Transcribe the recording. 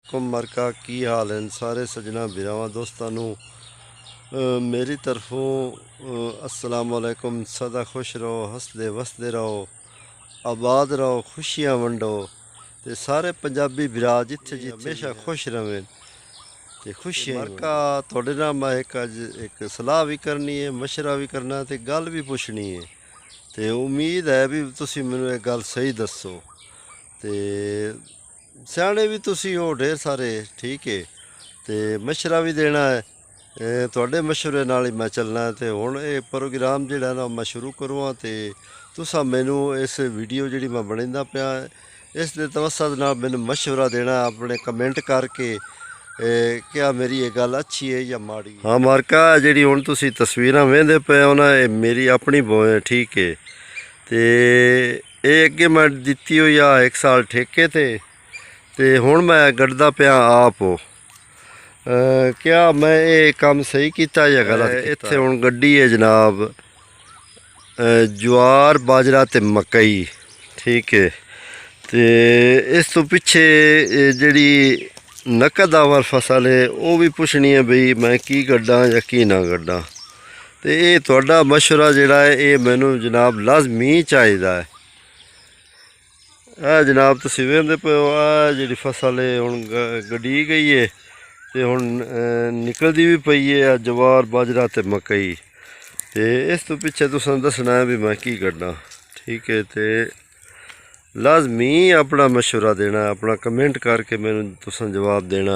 मरका की हाल हैं सारे सजना बिरावां दोस्तों मेरी तरफों अस्सलाम वालेकुम। सदा खुश रहो, हंसदे वसदे रहो, आबाद रहो, खुशियां वंडो ते सारे पंजाबी बिरा जिथे जिथे हमेशा खुश रहें ते खुशियां मरका। थोड़े नाल मैं एक सलाह भी करनी है, मशवरा भी करना ते गल भी पुछनी है ते उम्मीद है भी तुसी मैनू एक गल सही दसो ते सियाने भी तुसी हो ढेर सारे, ठीक है तो मशवरा भी देना है। थोड़े मशवरे नाल ही मैं चलना है। तो हुण ये प्रोग्राम जिहड़ा ना मैं शुरू करूँ तो तुसा मैनू इस वीडियो जिहड़ी मैं बनांदा पिया इस दे तवसत नाल मैनू मशवरा देना अपने कमेंट करके क्या मेरी ये गल अच्छी है या माड़ी। हाँ मार्का जिहड़ी हुण तुसी तस्वीरां वेंदे पे हो ना, ये मेरी अपनी बोए, ठीक है तो ये अगे मैं दित्ती हुई आ 1 साल ठेके ते हुण मैं गड्ढदा पिया आप हो। क्या मैं ये काम सही किया या गलत? इत्थे हुण गड्डी है जनाब ज्वार बाजरा ते मकई, ठीक है तो इस तो पिछे जिहड़ी नकदावर फसल है वो भी पुछनी है बई मैं की गड्ढा या की ना गड्ढा। तो ये तुहाडा मशवरा जिहड़ा है ये मैनू जनाब लाजमी चाहिदा है। जनाब तुसीं वेंदे पे हो आ जिहड़ी फसल है हुण गड्ढी गई है तो हुण निकलदी भी पई है जवार बाजरा ते मकई। तो इस तो पिछे तुसां दसना है भी मैं की गड्ढा, ठीक है तो लाजमी अपना मशवरा देना, अपना कमेंट करके मैनू तुसां जवाब देना।